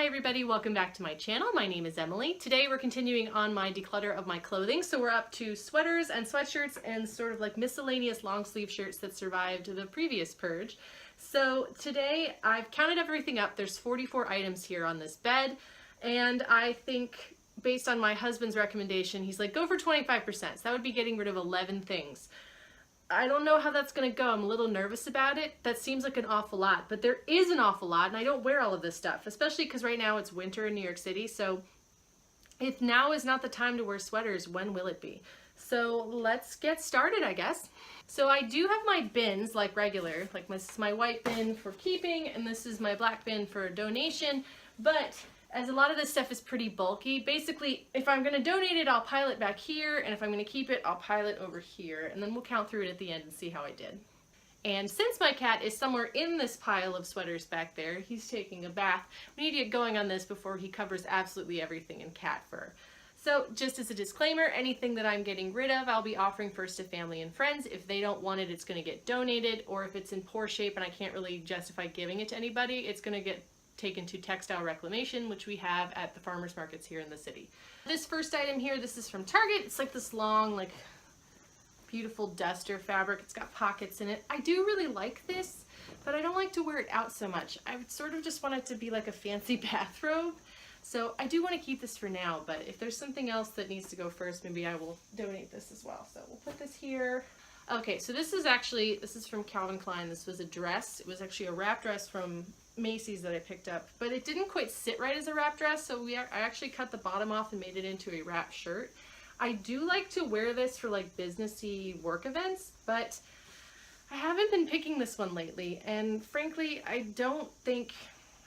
Hi everybody, welcome back to my channel. My name is Emily. Today we're continuing on my declutter of my clothing. So we're up to sweaters and sweatshirts and sort of like miscellaneous long sleeve shirts that survived the previous purge. So today I've counted everything up. There's 44 items here on this bed, and I think based on my husband's recommendation, he's like, go for 25%. So that would be getting rid of 11 things. I don't know how that's gonna go. I'm a little nervous about it. That seems like an awful lot, but there is an awful lot, and I don't wear all of this stuff, especially because right now it's winter in New York City. So if now is not the time to wear sweaters, when will it be? So let's get started, I guess. So I do have my bins like regular, like this is my white bin for keeping, and this is my black bin for donation, but as a lot of this stuff is pretty bulky, basically, if I'm going to donate it, I'll pile it back here, and if I'm going to keep it, I'll pile it over here, and then we'll count through it at the end and see how I did. And since my cat is somewhere in this pile of sweaters back there, he's taking a bath, we need to get going on this before he covers absolutely everything in cat fur. So just as a disclaimer, anything that I'm getting rid of, I'll be offering first to family and friends. If they don't want it, it's going to get donated, or if it's in poor shape and I can't really justify giving it to anybody, it's going to get taken to textile reclamation, which we have at the farmers markets here in the city. This first item here, this is from Target. It's like this long, like beautiful duster fabric. It's got pockets in it. I do really like this, but I don't like to wear it out so much. I would sort of just want it to be like a fancy bathrobe. So I do want to keep this for now, but if there's something else that needs to go first, maybe I will donate this as well. So we'll put this here. Okay, so this is from Calvin Klein. This was a dress. It was actually a wrap dress from Macy's that I picked up, but it didn't quite sit right as a wrap dress, so I actually cut the bottom off and made it into a wrap shirt. I do like to wear this for like businessy work events, but I haven't been picking this one lately, and frankly, I don't think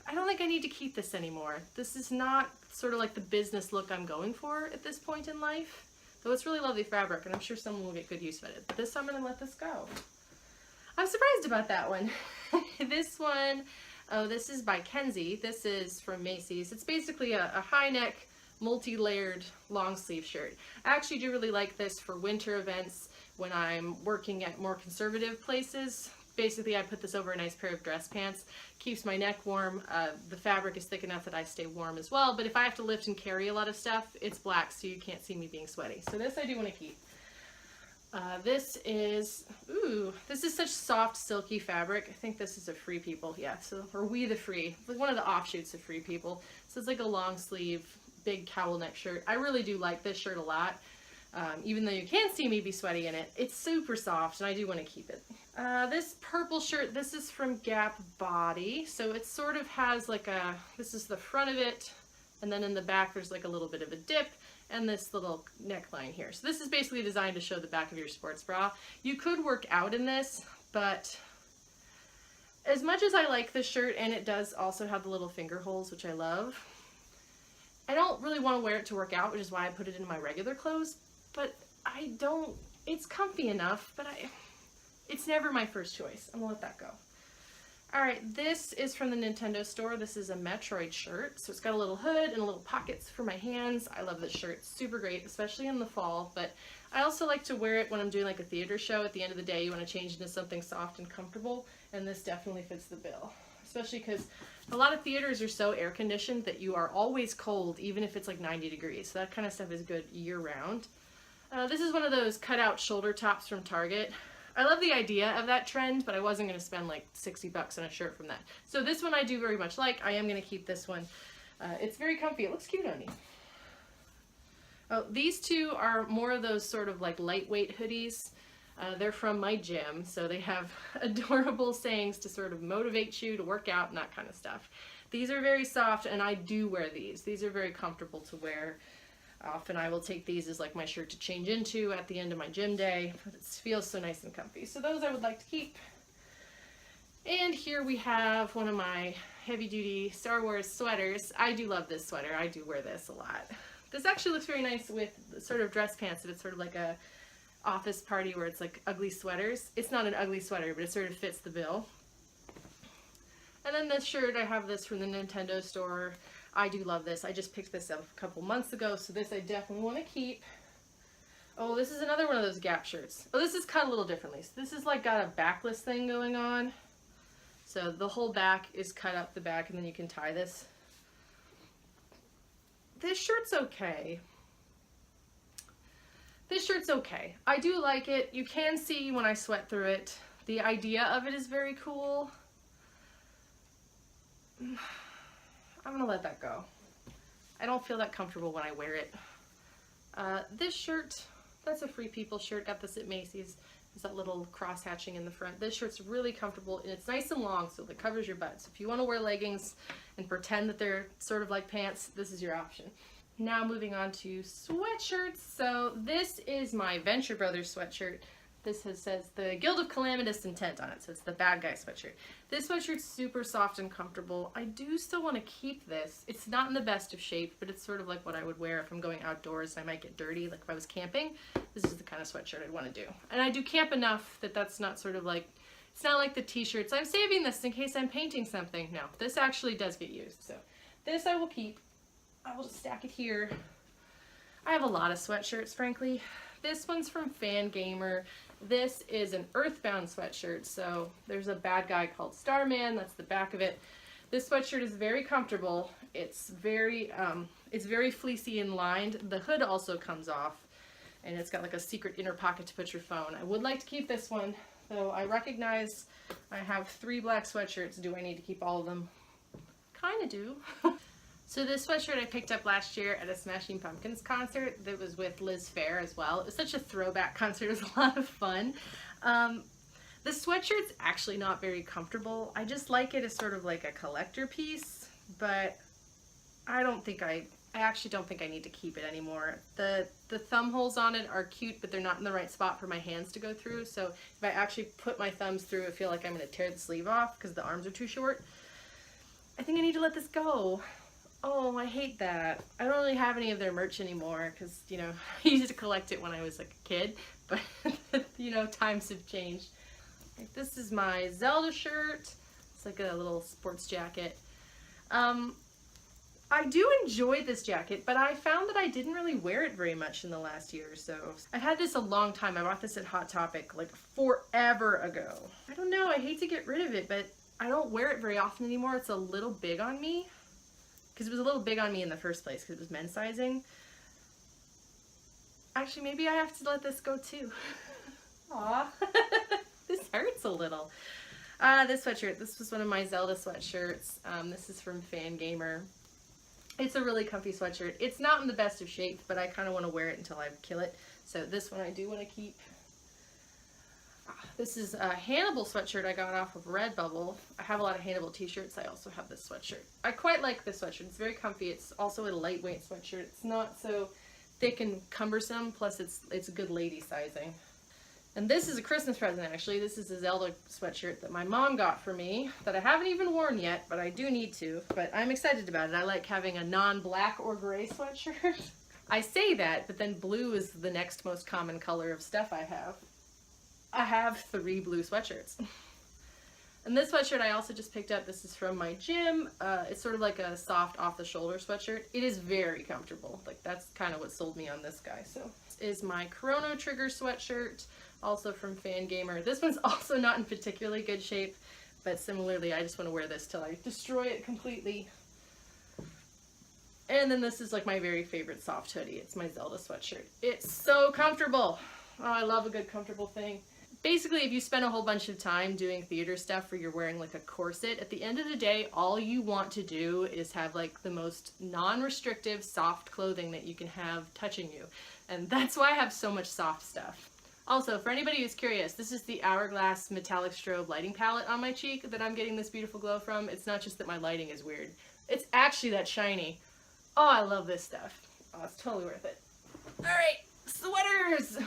I need to keep this anymore. This is not sort of like the business look I'm going for at this point in life, though it's really lovely fabric, and I'm sure someone will get good use of it. But this I'm going to let this go. I'm surprised about that one. This one, oh, this is by Kenzie. This is from Macy's. It's basically a high neck, multi-layered long sleeve shirt. I actually do really like this for winter events when I'm working at more conservative places. Basically, I put this over a nice pair of dress pants. Keeps my neck warm. The fabric is thick enough that I stay warm as well, but if I have to lift and carry a lot of stuff, it's black, so you can't see me being sweaty. So this I do want to keep. This is such soft, silky fabric. I think this is a Free People, yeah, so, or We the Free, like one of the offshoots of Free People. So it's like a long sleeve, big cowl neck shirt. I really do like this shirt a lot. Even though you can't see me be sweaty in it, it's super soft, and I do want to keep it. This purple shirt, this is from Gap Body. So it sort of has like this is the front of it, and then in the back there's like a little bit of a dip, and this little neckline here. So this is basically designed to show the back of your sports bra. You could work out in this, but as much as I like this shirt, and it does also have the little finger holes, which I love, I don't really want to wear it to work out, which is why I put it in my regular clothes, but it's comfy enough, but it's never my first choice. I'm gonna let that go. All right, this is from the Nintendo store. This is a Metroid shirt. So it's got a little hood and little pockets for my hands. I love this shirt, it's super great, especially in the fall, but I also like to wear it when I'm doing like a theater show. At the end of the day, you wanna change into something soft and comfortable, and this definitely fits the bill. Especially because a lot of theaters are so air conditioned that you are always cold, even if it's like 90 degrees. So that kind of stuff is good year round. This is one of those cutout shoulder tops from Target. I love the idea of that trend, but I wasn't going to spend like 60 bucks on a shirt from that. So this one I do very much like. I am going to keep this one. It's very comfy. It looks cute on me. Oh, these two are more of those sort of like lightweight hoodies. They're from my gym, so they have adorable sayings to sort of motivate you to work out and that kind of stuff. These are very soft, and I do wear these. These are very comfortable to wear. Often I will take these as like my shirt to change into at the end of my gym day, but it feels so nice and comfy. So those I would like to keep. And here we have one of my heavy duty Star Wars sweaters. I do love this sweater. I do wear this a lot. This actually looks very nice with sort of dress pants, if it's sort of like a office party where it's like ugly sweaters. It's not an ugly sweater, but it sort of fits the bill. And then this shirt, I have this from the Nintendo store. I do love this. I just picked this up a couple months ago, so this I definitely want to keep. Oh, this is another one of those Gap shirts. Oh, this is cut a little differently. So this is like got a backless thing going on. So the whole back is cut up the back, and then you can tie this. this shirt's okay. This shirt's okay. I do like it. You can see when I sweat through it. The idea of it is very cool. I'm gonna let that go. I don't feel that comfortable when I wear it. This shirt, that's a Free People shirt. Got this at Macy's. There's that little cross hatching in the front. This shirt's really comfortable and it's nice and long so it covers your butt. So if you want to wear leggings and pretend that they're sort of like pants, this is your option. Now moving on to sweatshirts. So this is my Venture Brothers sweatshirt. This says the Guild of Calamitous Intent on it, so it's the bad guy sweatshirt. This sweatshirt's super soft and comfortable. I do still want to keep this. It's not in the best of shape, but it's sort of like what I would wear if I'm going outdoors and I might get dirty, like if I was camping. This is the kind of sweatshirt I'd want to do. And I do camp enough that that's not sort of like, it's not like the t-shirts. I'm saving this in case I'm painting something. No, this actually does get used. So this I will keep. I will just stack it here. I have a lot of sweatshirts, frankly. This one's from Fan Gamer. This is an Earthbound sweatshirt, so there's a bad guy called Starman, that's the back of it. This sweatshirt is very comfortable. It's very fleecy and lined. The hood also comes off, and it's got like a secret inner pocket to put your phone. I would like to keep this one, though I recognize I have 3 black sweatshirts. Do I need to keep all of them? Kinda do. So this sweatshirt I picked up last year at a Smashing Pumpkins concert that was with Liz Phair as well. It was such a throwback concert, it was a lot of fun. The sweatshirt's actually not very comfortable. I just like it as sort of like a collector piece, but I actually don't think I need to keep it anymore. The thumb holes on it are cute, but they're not in the right spot for my hands to go through, so if I actually put my thumbs through, I feel like I'm going to tear the sleeve off because the arms are too short. I think I need to let this go. Oh, I hate that. I don't really have any of their merch anymore because, you know, I used to collect it when I was like a kid, but, you know, times have changed. Like, this is my Zelda shirt. It's like a little sports jacket. I do enjoy this jacket, but I found that I didn't really wear it very much in the last year or so. I've had this a long time. I bought this at Hot Topic like forever ago. I don't know, I hate to get rid of it, but I don't wear it very often anymore. It's a little big on me. Because it was a little big on me in the first place because it was men's sizing. Actually, maybe I have to let this go too. Aw, this hurts a little. This sweatshirt, this was one of my Zelda sweatshirts. This is from Fan Gamer. It's a really comfy sweatshirt. It's not in the best of shape, but I kind of want to wear it until I kill it. So this one I do want to keep. This is a Hannibal sweatshirt I got off of Redbubble. I have a lot of Hannibal t-shirts. I also have this sweatshirt. I quite like this sweatshirt. It's very comfy. It's also a lightweight sweatshirt. It's not so thick and cumbersome, plus it's a good lady sizing. And this is a Christmas present, actually. This is a Zelda sweatshirt that my mom got for me that I haven't even worn yet, but I do need to. But I'm excited about it. I like having a non-black or gray sweatshirt. I say that, but then blue is the next most common color of stuff I have. I have 3 blue sweatshirts. And this sweatshirt I also just picked up. This is from my gym. It's sort of like a soft off-the-shoulder sweatshirt. It is very comfortable. Like, that's kind of what sold me on this guy. So this is my Chrono Trigger sweatshirt, also from Fan Gamer. This one's also not in particularly good shape, but similarly, I just want to wear this till I destroy it completely. And then this is like my very favorite soft hoodie. It's my Zelda sweatshirt. It's so comfortable. Oh, I love a good comfortable thing. Basically, if you spend a whole bunch of time doing theater stuff where you're wearing like a corset, at the end of the day, all you want to do is have like the most non-restrictive soft clothing that you can have touching you. And that's why I have so much soft stuff. Also, for anybody who's curious, this is the Hourglass Metallic Strobe lighting palette on my cheek that I'm getting this beautiful glow from. It's not just that my lighting is weird. It's actually that shiny. Oh, I love this stuff. Oh, it's totally worth it. All right, sweaters!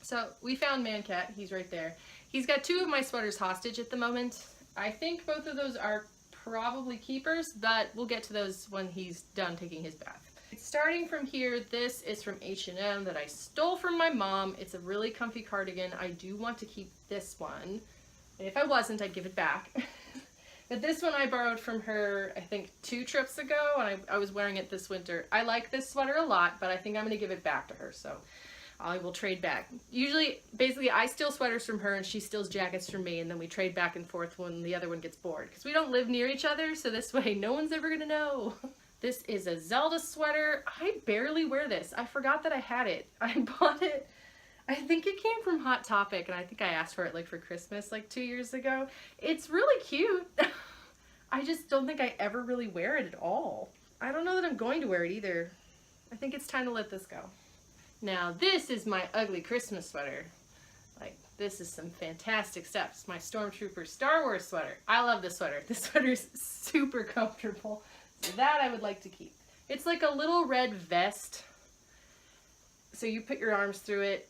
So we found Mancat, he's right there. He's got 2 of my sweaters hostage at the moment. I think both of those are probably keepers, but we'll get to those when he's done taking his bath. Starting from here, this is from H&M that I stole from my mom. It's a really comfy cardigan. I do want to keep this one. And if I wasn't, I'd give it back. But this one I borrowed from her, I think 2 trips ago, and I was wearing it this winter. I like this sweater a lot, but I think I'm gonna give it back to her, so I will trade back. Usually, basically, I steal sweaters from her and she steals jackets from me, and then we trade back and forth when the other one gets bored. Because we don't live near each other, so this way no one's ever gonna know. This is a Zelda sweater. I barely wear this. I forgot that I had it. I bought it, I think it came from Hot Topic, and I think I asked for it like for Christmas like 2 years ago. It's really cute. I just don't think I ever really wear it at all. I don't know that I'm going to wear it either. I think it's time to let this go. Now this is my ugly Christmas sweater. Like, this is some fantastic stuff. It's my Stormtrooper Star Wars sweater. I love this sweater. This sweater's super comfortable. So that I would like to keep. It's like a little red vest. So you put your arms through it.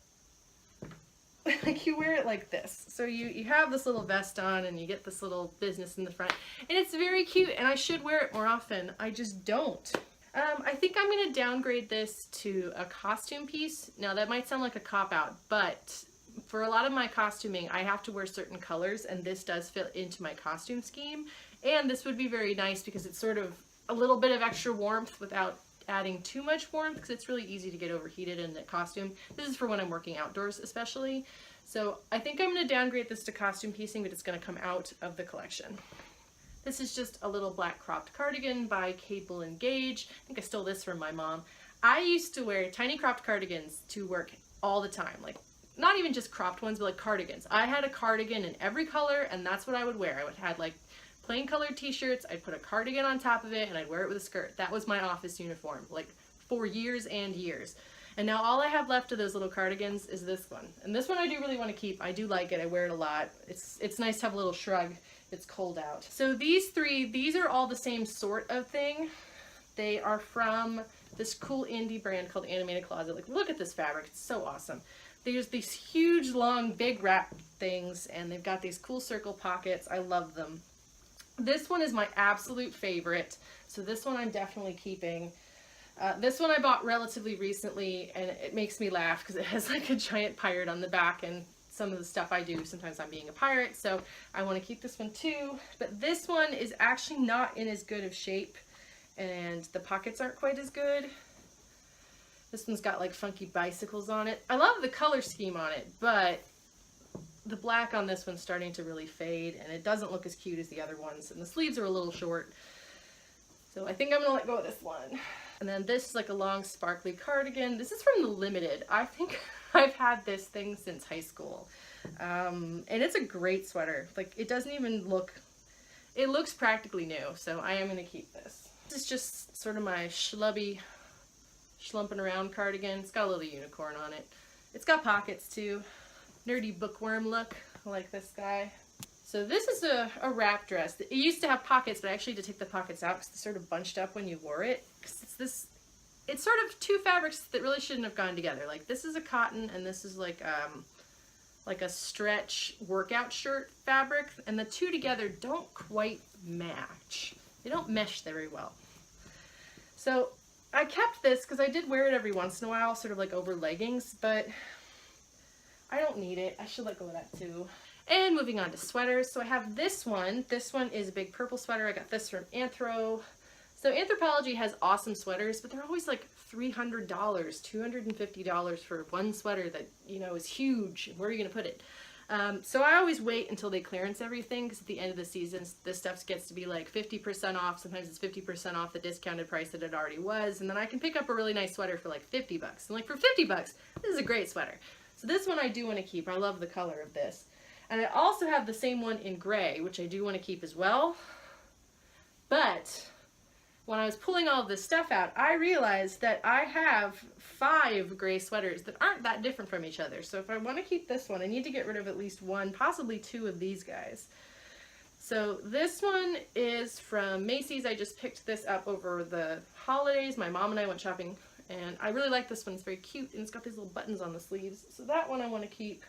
Like, you wear it like this. So you have this little vest on and you get this little business in the front. And it's very cute, and I should wear it more often. I just don't. I think I'm going to downgrade this to a costume piece. Now that might sound like a cop-out, but for a lot of my costuming, I have to wear certain colors, and this does fit into my costume scheme. And this would be very nice because it's sort of a little bit of extra warmth without adding too much warmth, because it's really easy to get overheated in the costume. This is for when I'm working outdoors especially. So I think I'm going to downgrade this to costume piecing, but it's going to come out of the collection. This is just a little black cropped cardigan by Cable and Gauge. I think I stole this from my mom. I used to wear tiny cropped cardigans to work all the time. Like, not even just cropped ones, but like cardigans. I had a cardigan in every color, and that's what I would wear. I would have like plain colored t-shirts, I'd put a cardigan on top of it, and I'd wear it with a skirt. That was my office uniform, like for years and years. And now all I have left of those little cardigans is this one. And this one I do really want to keep. I do like it. I wear it a lot. It's nice to have a little shrug. It's cold out. So these three, these are all the same sort of thing. They are from this cool indie brand called Animated Closet. Like, look at this fabric. It's so awesome. There's these huge, long, big wrap things, and they've got these cool circle pockets. I love them. This one is my absolute favorite, so this one I'm definitely keeping. This one I bought relatively recently, and it makes me laugh because it has like a giant pirate on the back, and some of the stuff I do, sometimes I'm being a pirate, so I want to keep this one too. But this one is actually not in as good of shape, and the pockets aren't quite as good. This one's got like funky bicycles on it. I love the color scheme on it, but the black on this one's starting to really fade, and it doesn't look as cute as the other ones, and the sleeves are a little short. So I think I'm gonna let go of this one. And then this is like a long sparkly cardigan. This is from the Limited. I think I've had this thing since high school. And it's a great sweater. Like, it doesn't even look, it looks practically new, so I am gonna keep this. This is just sort of my schlumping around cardigan. It's got a little unicorn on it. It's got pockets too. Nerdy bookworm look. I like this guy. So this is a wrap dress. It used to have pockets, but I actually had to take the pockets out because they sort of bunched up when you wore it. It's sort of two fabrics that really shouldn't have gone together. Like, this is a cotton, and this is like a stretch workout shirt fabric, and the two together don't quite match. They don't mesh very well. So I kept this because I did wear it every once in a while, sort of like over leggings, but I don't need it. I should let go of that too. And moving on to sweaters. So I have this one. This one is a big purple sweater. I got this from Anthro. So Anthropologie has awesome sweaters, but they're always like $300, $250 for one sweater that, you know, is huge. Where are you going to put it? So I always wait until they clearance everything, because at the end of the season, this stuff gets to be like 50% off. Sometimes it's 50% off the discounted price that it already was. And then I can pick up a really nice sweater for like 50 bucks. And like, for 50 bucks, this is a great sweater. So this one I do want to keep. I love the color of this. And I also have the same one in gray, which I do want to keep as well. But when I was pulling all of this stuff out, I realized that I have 5 gray sweaters that aren't that different from each other. So if I want to keep this one, I need to get rid of at least 1, possibly 2 of these guys. So this one is from Macy's. I just picked this up over the holidays. My mom and I went shopping, and I really like this one. It's very cute, and it's got these little buttons on the sleeves. So that one I want to keep.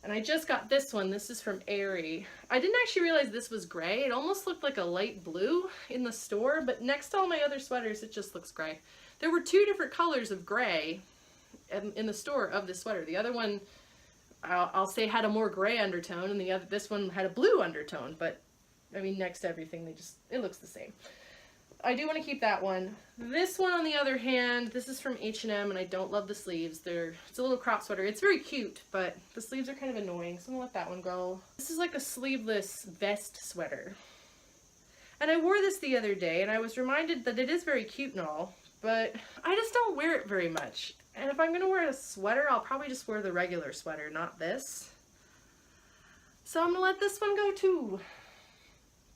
And I just got this one. This is from Aerie. I didn't actually realize this was gray. It almost looked like a light blue in the store, but next to all my other sweaters, it just looks gray. There were 2 different colors of gray in the store of this sweater. The other one, I'll say, had a more gray undertone, and this one had a blue undertone, but I mean, next to everything, it looks the same. I do want to keep that one. This one, on the other hand, this is from H&M, and I don't love the sleeves. It's a little crop sweater. It's very cute, but the sleeves are kind of annoying, so I'm gonna let that one go. This is like a sleeveless vest sweater. And I wore this the other day and I was reminded that it is very cute and all, but I just don't wear it very much. And if I'm gonna wear a sweater, I'll probably just wear the regular sweater, not this. So I'm gonna let this one go too.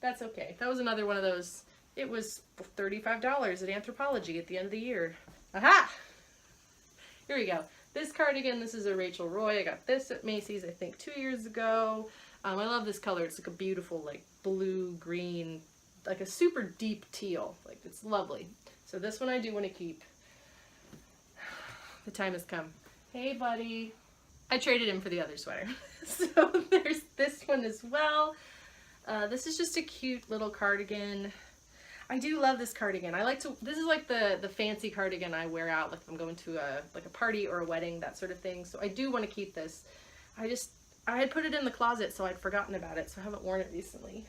That's okay. That was another one of those. It was $35 at Anthropologie at the end of the year. Aha! Here we go. This cardigan, this is a Rachel Roy. I got this at Macy's, I think 2 years ago. I love this color. It's like a beautiful, like blue, green, like a super deep teal. Like, it's lovely. So this one I do want to keep. The time has come. Hey, buddy. I traded him for the other sweater. So there's this one as well. This is just a cute little cardigan. I do love this cardigan. I like to, this is like the fancy cardigan I wear out, like if I'm going to a party or a wedding, that sort of thing. So I do want to keep this. I had put it in the closet, so I'd forgotten about it, so I haven't worn it recently.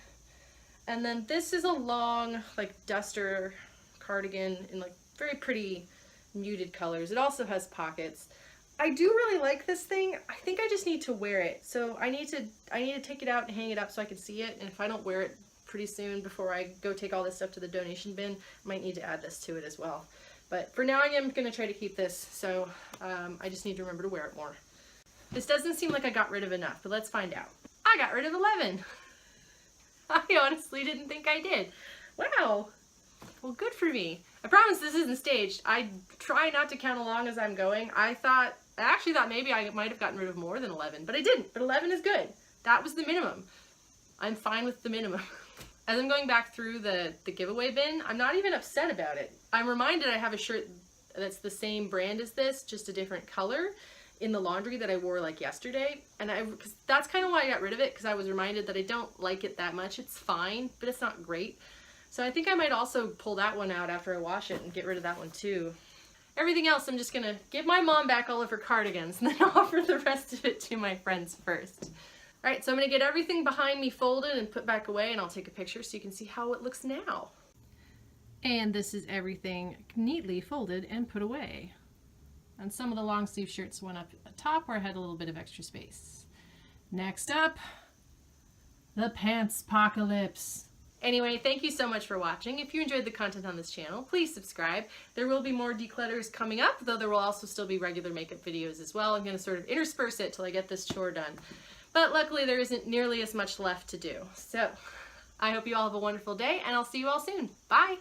And then this is a long, like, duster cardigan in, like, very pretty muted colors. It also has pockets. I do really like this thing. I think I just need to wear it. So I need to take it out and hang it up so I can see it. And if I don't wear it pretty soon before I go take all this stuff to the donation bin, I might need to add this to it as well. But for now, I am going to try to keep this. So I just need to remember to wear it more. This doesn't seem like I got rid of enough, but let's find out. I got rid of 11. I honestly didn't think I did. Wow. Well, good for me. I promise this isn't staged. I try not to count along as I'm going. I actually thought maybe I might have gotten rid of more than 11, but I didn't. But 11 is good. That was the minimum. I'm fine with the minimum. As I'm going back through the giveaway bin, I'm not even upset about it. I'm reminded I have a shirt that's the same brand as this, just a different color, in the laundry that I wore like yesterday, and cause that's kind of why I got rid of it, because I was reminded that I don't like it that much. It's fine, but it's not great. So I think I might also pull that one out after I wash it and get rid of that one too. Everything else I'm just gonna give my mom back all of her cardigans and then offer the rest of it to my friends first. All right, so I'm gonna get everything behind me folded and put back away, and I'll take a picture so you can see how it looks now. And this is everything neatly folded and put away. And some of the long sleeve shirts went up at the top where I had a little bit of extra space. Next up, the pants apocalypse. Anyway, thank you so much for watching. If you enjoyed the content on this channel, please subscribe. There will be more declutters coming up, though there will also still be regular makeup videos as well. I'm going to sort of intersperse it till I get this chore done. But luckily there isn't nearly as much left to do. So I hope you all have a wonderful day, and I'll see you all soon. Bye!